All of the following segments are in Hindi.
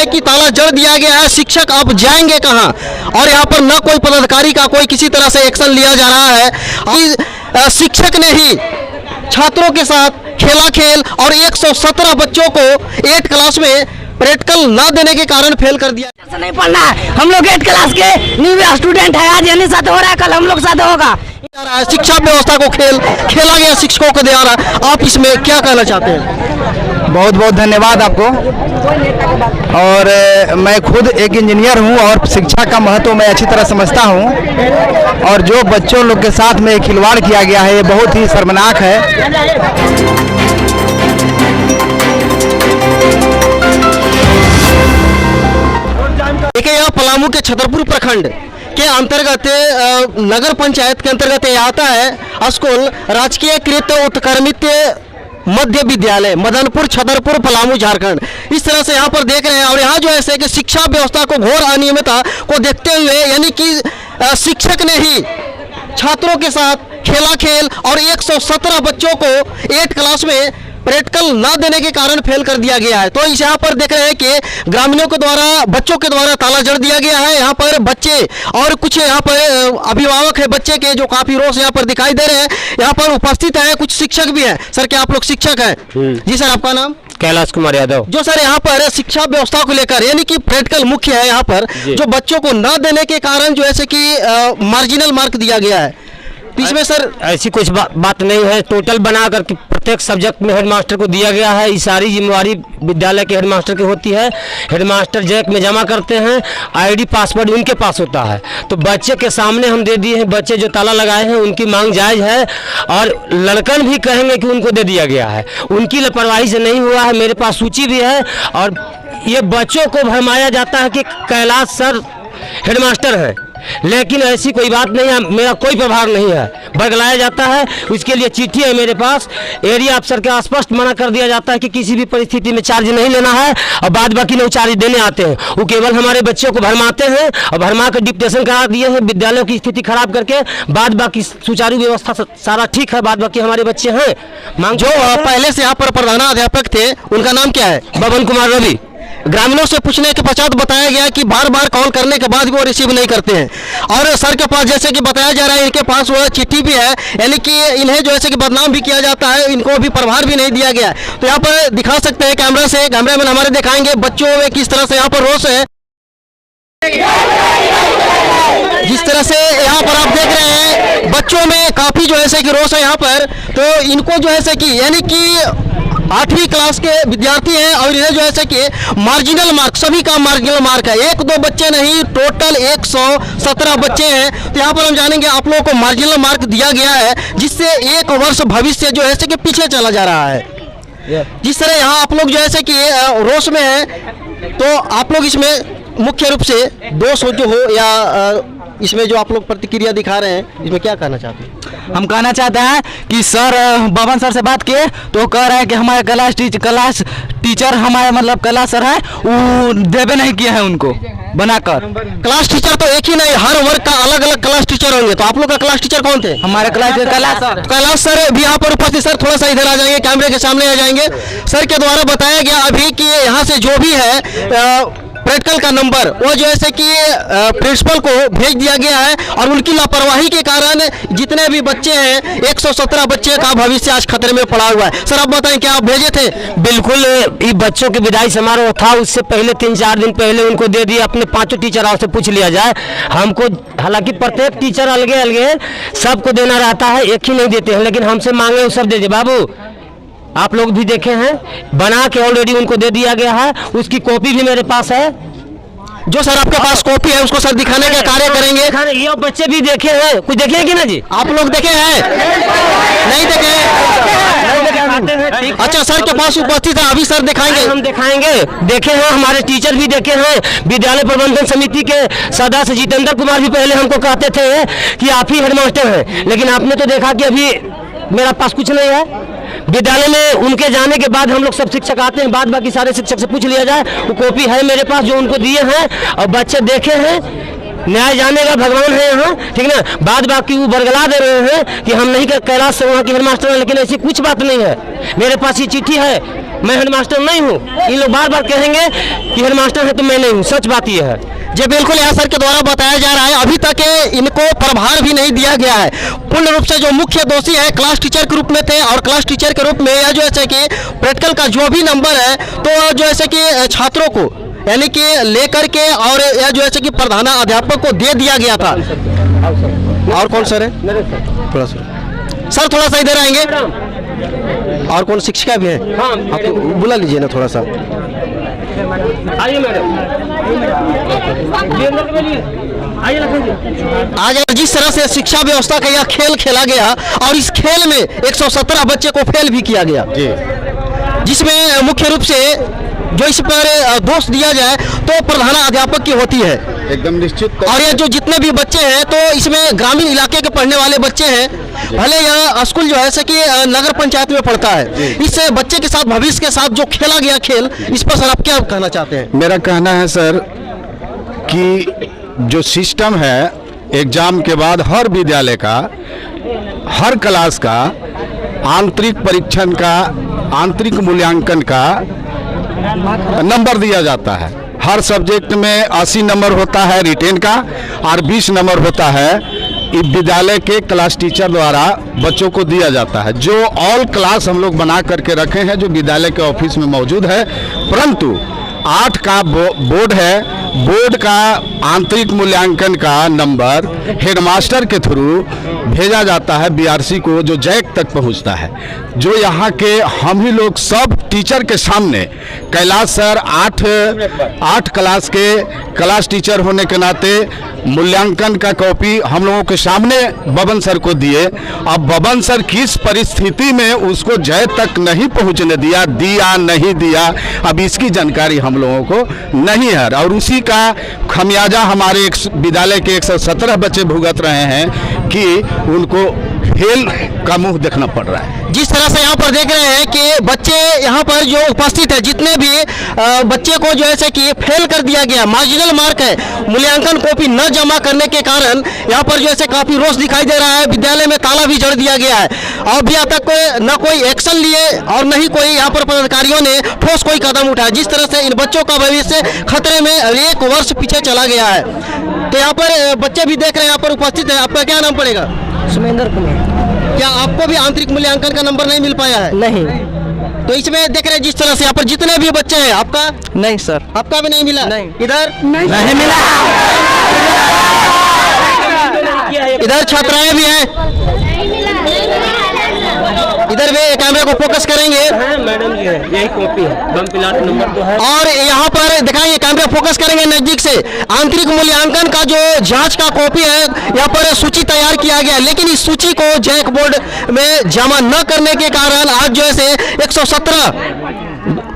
हैं कि ताला जड़ दिया गया है, शिक्षक अब जाएंगे कहां? और यहाँ पर न कोई पदाधिकारी का कोई किसी तरह से एक्शन लिया जा रहा है कि शिक्षक ने ही छात्रों के साथ खेला खेल और 117 बच्चों को 8 क्लास में प्रैक्टिकल ना देने के कारण फेल कर दिया। ऐसा नहीं पढ़ना है, हम लोग 8 क्लास के न्यू स्टूडेंट है, आज यानी साथ हो रहा है, कल हम लोग साथ होगा। शिक्षा व्यवस्था को खेला गया शिक्षकों को दिया रहा है, आप इसमें क्या कहना चाहते हैं? बहुत बहुत धन्यवाद आपको। और मैं खुद एक इंजीनियर हूं और शिक्षा का महत्व मैं अच्छी तरह समझता हूं, और जो बच्चों लोग के साथ में खिलवाड़ किया गया है ये बहुत ही शर्मनाक है। देखिए, यह पलामू के छतरपुर प्रखंड के अंतर्गत नगर पंचायत के अंतर्गत आता है स्कूल राजकीय कृत उत्क्रमित मध्य विद्यालय मदनपुर छतरपुर पलामू झारखंड। इस तरह से यहाँ पर देख रहे हैं, और यहाँ जो है कि शिक्षा व्यवस्था को घोर अनियमितता को देखते हुए यानी कि शिक्षक ने ही छात्रों के साथ खेला खेल और 117 बच्चों को 8 क्लास में प्रैक्टिकल ना देने के कारण फेल कर दिया गया है। तो इस यहाँ पर देख रहे हैं कि ग्रामीणों के द्वारा बच्चों के द्वारा ताला जड़ दिया गया है। यहाँ पर बच्चे और कुछ यहाँ पर अभिभावक है बच्चे के, जो काफी रोष यहाँ पर दिखाई दे रहे हैं। यहाँ पर उपस्थित है कुछ शिक्षक भी हैं। सर, क्या आप लोग शिक्षक हैं? जी सर, आपका नाम? कैलाश कुमार यादव। जो सर यहाँ पर शिक्षा व्यवस्था को लेकर यानी कि प्रैक्टिकल मुख्य है, यहाँ पर जो बच्चों को न देने के कारण जो ऐसे कि मार्जिनल मार्क दिया गया है, इसमें सर ऐसी कुछ बात नहीं है। टोटल बनाकर प्रत्येक सब्जेक्ट में हेडमास्टर को दिया गया है। ये सारी जिम्मेवारी विद्यालय के हेडमास्टर की होती है। हेडमास्टर जैक में जमा करते हैं, आईडी पासवर्ड उनके पास होता है। तो बच्चे के सामने हम दे दिए हैं। बच्चे जो ताला लगाए हैं उनकी मांग जायज़ है, और लड़कन भी कहेंगे कि उनको दे दिया गया है। उनकी लापरवाही से नहीं हुआ है, मेरे पास सूची भी है। और ये बच्चों को भरमाया जाता है कि कैलाश सर हेडमास्टर हैं, लेकिन ऐसी कोई बात नहीं है। मेरा कोई प्रभाव नहीं है, बगलाया जाता है। उसके लिए चिट्ठी है मेरे पास। एरिया अफसर के स्पष्ट मना कर दिया जाता है कि किसी भी परिस्थिति में चार्ज नहीं लेना है, और बाद बाकी लोग चार्ज देने आते हैं। वो केवल हमारे बच्चों को भरमाते हैं, और भरमा कर डिप्टेशन करा दिए हैं विद्यालयों की स्थिति खराब करके। बाद बाकी सुचारू व्यवस्था सारा ठीक है, बाद बाकी हमारे बच्चे हैं। मांग जो पहले से यहाँ पर प्रधानाध्यापक थे उनका नाम क्या है? बबन कुमार रवि। ग्रामीणों से पूछने के पश्चात बताया गया कि बार बार कॉल करने के बाद भी वो रिसीव नहीं करते हैं, और सर के पास जैसे कि बताया जा रहा है इनके पास वो चिट्ठी भी है, यानी कि इन्हें जो है कि बदनाम भी किया जाता है, इनको भी प्रभार भी नहीं दिया गया। तो यहाँ पर दिखा सकते हैं कैमरा से, कैमरामैन हमारे दिखाएंगे बच्चों में किस तरह से यहाँ पर रोष है। जिस तरह से यहाँ पर आप देख रहे हैं बच्चों में काफी जो है कि रोष है यहाँ पर। तो इनको जो है कि यानी कि 8वीं क्लास के विद्यार्थी हैं, और इन्हें जो है कि मार्जिनल मार्क, सभी का मार्जिनल मार्क है। 1-2 बच्चे नहीं, टोटल 117 बच्चे हैं। तो यहाँ पर हम जानेंगे आप लोगों को मार्जिनल मार्क दिया गया है, जिससे 1 वर्ष भविष्य जो है कि पीछे चला जा रहा है। जिस तरह यहाँ आप लोग जो है कि रोष में है, तो आप लोग इसमें मुख्य रूप से दोष जो हो या इसमें जो आप लोग प्रतिक्रिया दिखा रहे हैं, इसमें क्या कहना चाहते हैं? हम कहना चाहते हैं कि सर, बबन सर से बात किए तो कह रहे हैं कि हमारे क्लास टीचर हमारे मतलब क्लास सर है, वो देवे नहीं किए हैं उनको बनाकर। क्लास टीचर तो एक ही नहीं, हर वर्ग का अलग अलग क्लास टीचर होंगे। तो आप लोग का क्लास टीचर कौन थे? हमारे कैलाश सर भी यहाँ पर उपस्थित। सर, थोड़ा सा इधर आ जाएंगे, कैमरे के सामने आ जाएंगे। सर के द्वारा बताया गया अभी कि यहाँ से जो भी है प्रैक्टिकल का नंबर वो जो है कि प्रिंसिपल को भेज दिया गया है, और उनकी लापरवाही के कारण जितने भी बच्चे हैं 117 बच्चे का भविष्य आज खतरे में पड़ा हुआ है। सर, आप बताएं क्या आप भेजे थे? बिल्कुल, ये बच्चों के विदाई समारोह था, उससे पहले 3-4 दिन पहले उनको दे दिए। अपने 5 टीचर से पूछ लिया जाए हमको, हालांकि प्रत्येक टीचर अलगे अलगे सबको देना रहता है, एक ही नहीं देते हैं, लेकिन हमसे मांगे वो सब दे दे। बाबू, आप लोग भी देखे हैं, बना के ऑलरेडी उनको दे दिया गया है। उसकी कॉपी भी मेरे पास है। जो सर आपके पास कॉपी है उसको सर दिखाने का कार्य करेंगे। ये बच्चे भी देखे हैं, कुछ देखे हैं कि ना जी? आप लोग देखे हैं? नहीं देखे? अच्छा, सर के पास उपस्थित है, अभी सर दिखाएंगे। हम दिखाएंगे, देखे हैं, हमारे टीचर भी देखे हैं। विद्यालय प्रबंधन समिति के सदस्य जितेंद्र कुमार भी पहले हमको कहते थे कि आप ही हेडमास्टर हैं, लेकिन आपने तो देखा कि अभी मेरा पास कुछ नहीं है। विद्यालय में उनके जाने के बाद हम लोग सब शिक्षक आते हैं, बाद बाकी सारे शिक्षक से पूछ लिया जाए। वो कॉपी है मेरे पास जो उनको दिए हैं, और बच्चे देखे हैं। न्याय जानेगा भगवान है यहाँ, ठीक ना। बाद बाकी वो बरगला दे रहे हैं कि हम नहीं कैलाश से वहाँ के हेडमास्टर हैं, लेकिन ऐसी कुछ बात नहीं है। मेरे पास ये चिट्ठी है, मैं हेडमास्टर नहीं हूँ। ये लोग बार बार कहेंगे कि हेडमास्टर है तो मैं नहीं हूँ, सच बात ये है। जी बिल्कुल, यहाँ सर के द्वारा बताया जा रहा है अभी तक इनको प्रभार भी नहीं दिया गया है। पूर्ण रूप से जो मुख्य दोषी है क्लास टीचर के रूप में थे, और क्लास टीचर के रूप में यह जो है कि प्रैक्टिकल का जो भी नंबर है तो जो है कि छात्रों को यानी कि लेकर के और यह जो है कि प्रधानाध्यापक को दे दिया गया था। और कौन सर है? थोड़ा सर थोड़ा सा इधर आएंगे। और कौन शिक्षिका भी है? आप बुला लीजिए ना थोड़ा सा। आइए मैडम, आज जिस तरह से शिक्षा व्यवस्था का यह खेल खेला गया और इस खेल में 117 बच्चे को फेल भी किया गया, जिसमें मुख्य रूप से जो इस पर दोष दिया जाए तो प्रधानाध्यापक की होती है एकदम निश्चित। और ये जो जितने भी बच्चे हैं तो इसमें ग्रामीण इलाके के पढ़ने वाले बच्चे हैं, भले यह स्कूल जो है कि नगर पंचायत में पढ़ता है। इस बच्चे के साथ भविष्य के साथ जो खेला गया खेल, इस पर सर आप क्या कहना चाहते हैं? मेरा कहना है सर कि जो सिस्टम है एग्जाम के बाद हर विद्यालय का, हर क्लास का आंतरिक परीक्षण का, आंतरिक मूल्यांकन का नंबर दिया जाता है। हर सब्जेक्ट में 80 नंबर होता है रिटेन का और 20 नंबर होता है इस विद्यालय के क्लास टीचर द्वारा बच्चों को दिया जाता है। जो ऑल क्लास हम लोग बना करके रखे हैं जो विद्यालय के ऑफिस में मौजूद है, परंतु 8 का बोर्ड है। बोर्ड का आंतरिक मूल्यांकन का नंबर हेडमास्टर के थ्रू भेजा जाता है बीआरसी को, जो जैक तक पहुंचता है। जो यहाँ के हम ही लोग सब टीचर के सामने, कैलाश सर 8 क्लास के क्लास टीचर होने के नाते मूल्यांकन का कॉपी हम लोगों के सामने बबन सर को दिए। अब बबन सर किस परिस्थिति में उसको जय तक नहीं पहुंचने दिया नहीं दिया, अब इसकी जानकारी हम लोगों को नहीं है। और उसी का खमियाजा हमारे विद्यालय के 117 बच्चे भुगत रहे हैं कि उनको फेल का मुंह देखना पड़ रहा है। जिस तरह से यहाँ पर देख रहे हैं कि बच्चे यहाँ पर जो उपस्थित है, जितने भी बच्चे को जो है कि फेल कर दिया गया, मार्जिनल मार्क है, मूल्यांकन कॉपी न जमा करने के कारण यहाँ पर जो है काफी रोष दिखाई दे रहा है। विद्यालय में ताला भी जड़ दिया गया है और अभी तक न कोई एक्शन लिए और न ही कोई यहाँ पर पदाधिकारियों ने ठोस कोई कदम उठाया। जिस तरह से इन बच्चों का भविष्य खतरे में 1 वर्ष पीछे चला गया है। तो यहाँ पर बच्चे भी देख रहे हैं, यहाँ पर उपस्थित है। आपका क्या नाम पड़ेगा? सुमेंद्र कुमार। क्या आपको भी आंतरिक मूल्यांकन का नंबर नहीं मिल पाया है? नहीं। तो इसमें देख रहे हैं जिस तरह से यहाँ पर जितने भी बच्चे हैं, आपका? नहीं सर। आपका भी नहीं मिला? नहीं। इधर नहीं मिला। इधर छात्राएं भी हैं, इधर भी कैमरे को फोकस करेंगे। मैडम जी है, यही कॉपी है, बम प्लाट नंबर 2 है। और यहाँ पर दिखाएंगे, कैमरा फोकस करेंगे नजदीक से। आंतरिक मूल्यांकन का जो जांच का कॉपी है, यहाँ पर सूची तैयार किया गया, लेकिन इस सूची को जैक बोर्ड में जमा न करने के कारण आज जो है 117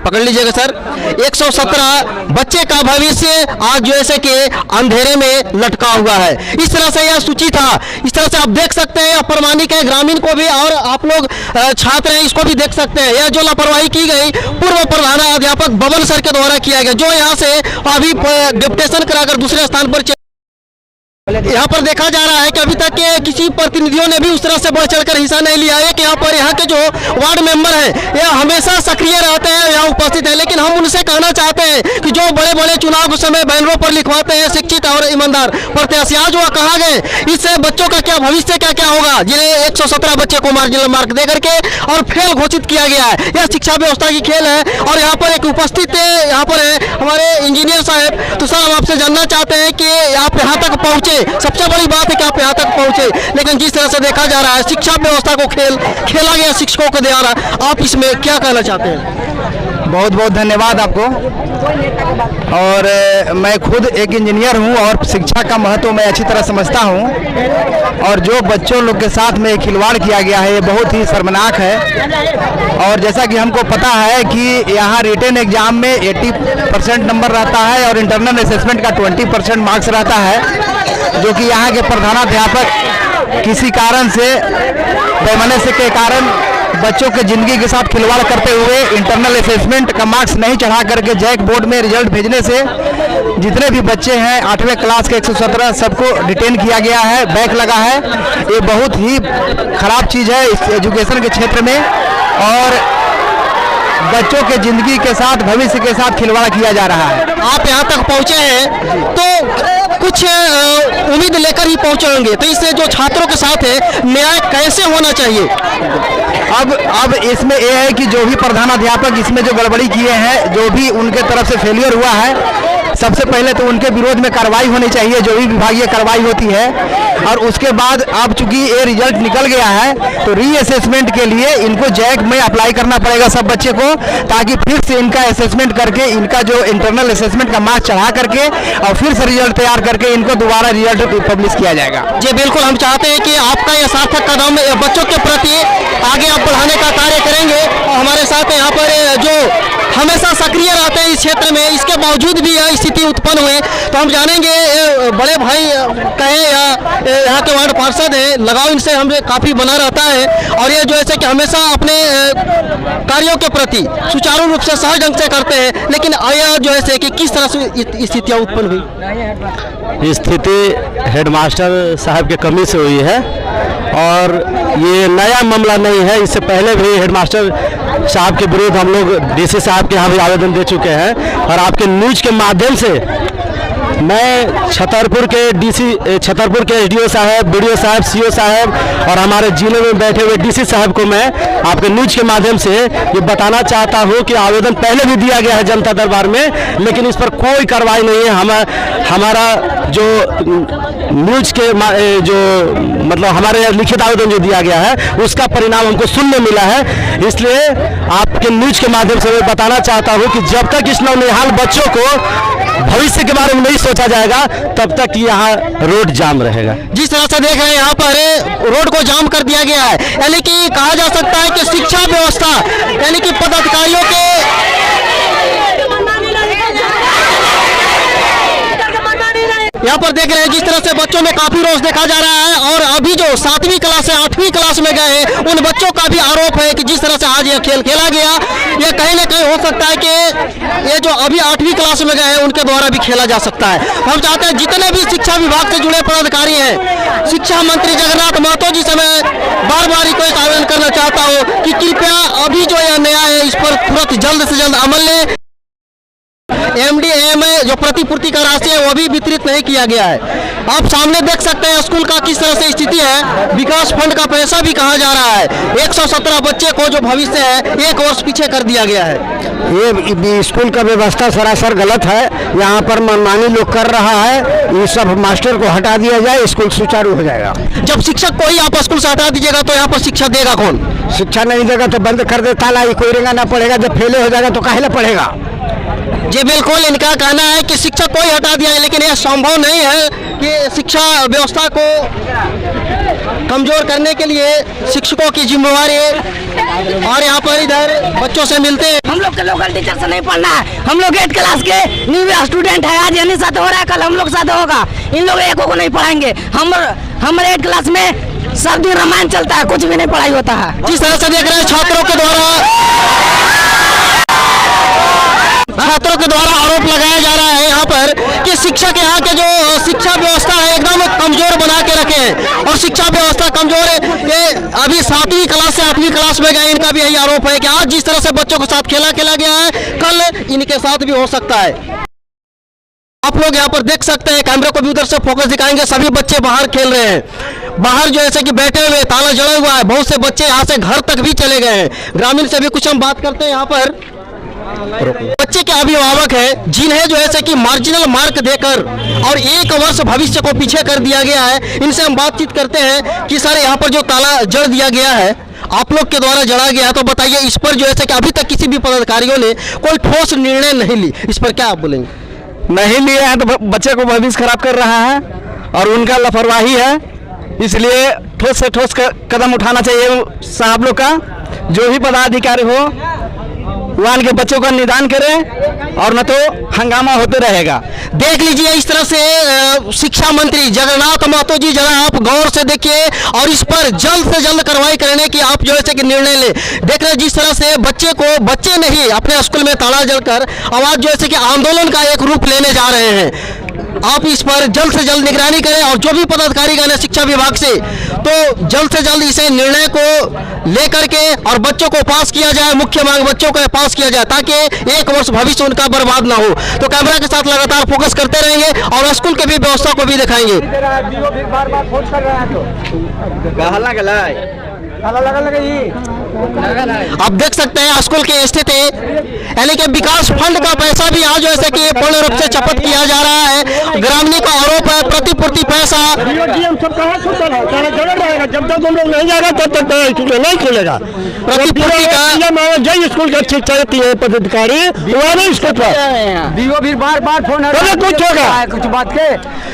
पकड़ लीजिएगा सर, 117 बच्चे का भविष्य आज जो है कि अंधेरे में लटका हुआ है। इस तरह से यह सूची था। इस तरह से आप देख सकते हैं, अप्रमाणिक है ग्रामीण को भी और आप लोग छात्र हैं इसको भी देख सकते हैं। यह जो लापरवाही की गई पूर्व प्रधानाध्यापक बबन सर के द्वारा किया गया, जो यहाँ से अभी डिप्टेशन कराकर दूसरे स्थान पर यहाँ पर देखा जा रहा है कि अभी तक के किसी प्रतिनिधियों ने भी उस तरह से बढ़ चढ़कर हिस्सा नहीं लिया है। कि यहाँ पर यहाँ के जो वार्ड मेंबर हैं यह हमेशा सक्रिय रहते हैं, यहाँ उपस्थित है, लेकिन हम उनसे कहना चाहते हैं कि जो बड़े बड़े चुनाव के समय बैनरों पर लिखवाते हैं शिक्षित और ईमानदार प्रत्याशी, आज वह कहा गए, इससे बच्चों का क्या भविष्य क्या होगा जिन्हें 117 बच्चे को मार्जिनल मार्क दे करके और फेल घोषित किया गया है। यह शिक्षा व्यवस्था की खेल है। और यहाँ पर एक उपस्थित यहाँ पर है हमारे इंजीनियर साहब। तो सर हम आपसे जानना चाहते हैं कि आप यहाँ तक पहुँचे, सबसे बड़ी बात है कि आप यहाँ तक पहुंचे, लेकिन जिस तरह से देखा जा रहा है शिक्षा व्यवस्था को खेला गया शिक्षकों के द्वारा, आप इसमें क्या कहना चाहते हैं? बहुत बहुत धन्यवाद आपको। और मैं खुद एक इंजीनियर हूं और शिक्षा का महत्व मैं अच्छी तरह समझता हूं। और जो बच्चों लोग के साथ में खिलवाड़ किया गया है ये बहुत ही शर्मनाक है। और जैसा कि हमको पता है कि यहाँ रिटेन एग्जाम में 80% नंबर रहता है और इंटरनल असेसमेंट का 20% मार्क्स रहता है, जो कि यहाँ के प्रधानाध्यापक किसी कारण से बेमनस्य के कारण बच्चों के जिंदगी के साथ खिलवाड़ करते हुए इंटरनल असेसमेंट का मार्क्स नहीं चढ़ा करके जैक बोर्ड में रिजल्ट भेजने से जितने भी बच्चे हैं 8वें क्लास के 117 सबको डिटेन किया गया है, बैक लगा है। ये बहुत ही खराब चीज़ है इस एजुकेशन के क्षेत्र में। और बच्चों के जिंदगी के साथ, भविष्य के साथ खिलवाड़ किया जा रहा है। आप यहाँ तक पहुँचे हैं तो कुछ उम्मीद लेकर ही पहुँचे होंगे, तो इससे जो छात्रों के साथ है न्याय कैसे होना चाहिए? अब इसमें यह है कि जो भी प्रधानाध्यापक इसमें जो गड़बड़ी किए हैं, जो भी उनके तरफ से फेलियर हुआ है, सबसे पहले तो उनके विरोध में कार्रवाई होनी चाहिए, जो भी विभागीय कार्रवाई होती है। और उसके बाद अब चूंकि ये रिजल्ट निकल गया है तो रीअसेसमेंट के लिए इनको जैक में अप्लाई करना पड़ेगा सब बच्चे को, ताकि फिर से इनका असेसमेंट करके, इनका जो इंटरनल असेसमेंट का मार्क्स चढ़ा करके और फिर से रिजल्ट तैयार करके इनको दोबारा रिजल्ट पब्लिश किया जाएगा। जी बिल्कुल, हम चाहते हैं कि आपका यह सार्थक कदम बच्चों के प्रति आगे आप बढ़ाने का कार्य करेंगे। और हमारे साथ यहाँ पर जो हमेशा सक्रिय रहते हैं इस क्षेत्र में, इसके बावजूद भी यह स्थिति उत्पन्न हुई, तो हम जानेंगे बड़े भाई कहें या यहाँ के वार्ड पार्षद हैं, लगाव इनसे हमें काफ़ी बना रहता है और ये जो है कि हमेशा अपने कार्यों के प्रति सुचारू रूप से सहज ढंग से करते हैं, लेकिन यह जो है कि किस तरह से स्थितियाँ उत्पन्न हुई? स्थिति हेडमास्टर साहब के कमी से हुई है और ये नया मामला नहीं है। इससे पहले भी हेडमास्टर साहब के विरुद्ध हम लोग डीसी साहब के यहाँ भी आवेदन दे चुके हैं और आपके न्यूज के माध्यम से मैं छतरपुर के एसडीओ साहब, बीडीओ साहब, सीओ साहब और हमारे जिले में बैठे हुए डीसी साहब को मैं आपके न्यूज के माध्यम से ये बताना चाहता हूँ कि आवेदन पहले भी दिया गया है जनता दरबार में, लेकिन इस पर कोई कार्रवाई नहीं है। हमारा जो न्यूज के जो मतलब हमारे लिखित आवेदन जो दिया गया है उसका परिणाम हमको सुनने मिला है। इसलिए आपके न्यूज के माध्यम से मैं बताना चाहता हूँ कि जब तक इस नौनिहाल बच्चों को भविष्य के बारे में नहीं सोचा जाएगा तब तक यहाँ रोड जाम रहेगा। जिस तरह से देख रहे हैं यहाँ पर रोड को जाम कर दिया गया है, यानी कि कहा जा सकता है कि शिक्षा व्यवस्था यानी कि पदाधिकारियों के यहाँ पर देख रहे हैं जिस तरह से बच्चों में काफी रोष देखा जा रहा है और अभी जो 7वीं क्लास से 8वीं क्लास में गए उन बच्चों का भी आरोप है कि जिस तरह से आज यह खेल खेला गया, यह कहीं ना कहीं हो सकता है कि ये जो अभी 8वीं क्लास में गए हैं उनके द्वारा भी खेला जा सकता है। हम चाहते हैं जितने भी शिक्षा विभाग से जुड़े पदाधिकारी हैं, शिक्षा मंत्री जगन्नाथ महतो जी से मैं बार बार रिक्वेस्ट आवेदन करना चाहता हूँ कि कृपया अभी जो यह नया है इस पर तुरंत जल्द से जल्द अमल लें। MDA में जो प्रतिपूर्ति का राशि है वो भी वितरित नहीं किया गया है। आप सामने देख सकते हैं स्कूल का किस तरह से स्थिति है, विकास फंड का पैसा भी कहा जा रहा है। 117 बच्चे को जो भविष्य है 1 वर्ष पीछे कर दिया गया है। ये स्कूल का व्यवस्था सरासर गलत है, यहाँ पर मनमानी लोग कर रहा है। ये सब मास्टर को हटा दिया जाए, स्कूल सुचारू हो जाएगा। जब शिक्षक को ही आप स्कूल से हटा दीजिएगा तो यहाँ पर शिक्षा देगा कौन? शिक्षा नहीं देगा तो बंद कर दे ताला, ये कोई रेंगा ना पड़ेगा। जब फेले हो जाएगा तो काहे पड़ेगा? जी बिल्कुल, इनका कहना है कि शिक्षक को ही हटा दिया है, लेकिन यह संभव नहीं है कि शिक्षा व्यवस्था को कमजोर करने के लिए शिक्षकों की जिम्मेवारी और यहाँ पर इधर बच्चों से मिलते हैं। हम लोग के लोकल टीचर से नहीं पढ़ना है, हम लोग 8 क्लास के न्यू स्टूडेंट है। आज यानी साथ हो रहा है, कल हम लोग साथ होगा। इन लोग एक को नहीं पढ़ाएंगे। हमारे 8 क्लास में सब दिन रामायण चलता है, कुछ भी नहीं पढ़ाई होता है। जिस तरह से देख रहे हैं छात्रों के द्वारा आरोप लगाया जा रहा है यहाँ पर कि शिक्षक यहाँ के जो शिक्षा व्यवस्था है एकदम कमजोर बना के रखे हैं और शिक्षा व्यवस्था कमजोर है। ये अभी 7वीं क्लास से 8वीं क्लास में गए, इनका भी यही आरोप है कि आज जिस तरह से बच्चों के साथ खेला गया है कल इनके साथ भी हो सकता है। आप लोग यहाँ पर देख सकते हैं, कैमरे को भी उधर से फोकस दिखाएंगे, सभी बच्चे बाहर खेल रहे हैं। बाहर जो ऐसे कि बैठे हुए ताला जड़ा हुआ है, बहुत से बच्चे यहाँ से घर तक भी चले गए हैं। ग्रामीण से भी कुछ हम बात करते हैं। यहाँ पर बच्चे के अभिभावक हैं जिन्हें जो है कि मार्जिनल मार्क देकर और 1 वर्ष भविष्य को पीछे कर दिया गया है, इनसे हम बातचीत करते हैं कि सर यहाँ पर जो ताला जड़ दिया गया है आप लोग के द्वारा जड़ा गया, तो बताइए इस पर जो है कि अभी तक किसी भी पदाधिकारियों ने कोई ठोस निर्णय नहीं ली, इस पर क्या आप बोलेंगे? नहीं लिए हैं तो बच्चे को भविष्य खराब कर रहा है और उनका लापरवाही है, इसलिए ठोस से ठोस कदम उठाना चाहिए साहब लोग का। जो भी पदाधिकारी हो वहाँ के बच्चों का निदान करें और न तो हंगामा होते रहेगा। देख लीजिए इस तरह से शिक्षा मंत्री जगन्नाथ महतो जी, जरा आप गौर से देखिए और इस पर जल्द से जल्द कार्रवाई करने की आप जो है कि निर्णय ले। देख रहे जिस तरह से बच्चे नहीं अपने स्कूल में ताला जलकर आवाज जो है कि आंदोलन का एक रूप लेने जा रहे हैं। आप इस पर जल्द से जल्द निगरानी करें और जो भी पदाधिकारी गण है शिक्षा विभाग से, तो जल्द से जल्द इसे निर्णय को लेकर के और बच्चों को पास किया जाए। मुख्य मांग बच्चों को पास किया जाए ताकि एक वर्ष भविष्य उनका बर्बाद ना हो। तो कैमरा के साथ लगातार फोकस करते रहेंगे और स्कूल के भी व्यवस्था को भी दिखाएंगे। आप देख सकते हैं स्कूल की स्थिति, यानी कि विकास फंड का पैसा भी आज जैसे कि पूर्ण रूप से चपत किया जा रहा है। ग्रामीण का आरोप है प्रतिपूर्ति पैसा जब तक तुम लोग नहीं जाएगा तब तक नहीं खुलेगा। प्रतिपूर्ति का जय स्कूल का शिक्षा देती है पदाधिकारी स्कूल पर फिर बार फोन कुछ होगा कुछ बात के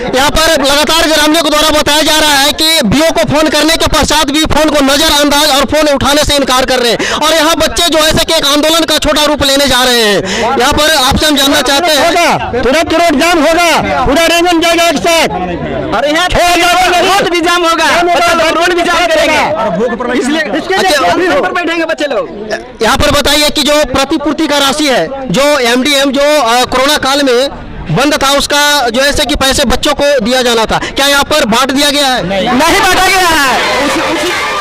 यहाँ पर लगातार ग्रामीणों के द्वारा बताया जा रहा है कि बीओ को फोन करने के पश्चात भी फोन को नजरअंदाज और फोन उठाने से इनकार कर रहे हैं और यहाँ बच्चे जो है कि एक आंदोलन का छोटा रूप लेने जा रहे हैं। यहाँ पर आपसे हम जानना चाहते हैं, तुरंत रोड जाम होगा, पूरा रेंजन जाएगा एक साथ और यहाँ रोड भी जाम होगा, रोड भी जाम करेगा, इसलिए बैठेंगे बच्चे लोग। यहाँ पर बताइए कि जो प्रतिपूर्ति का राशि है, जो एमडीएम जो कोरोना काल में बंद था, उसका जो है कि पैसे बच्चों को दिया जाना था, क्या यहाँ पर बांट दिया गया है? नहीं बांटा गया है।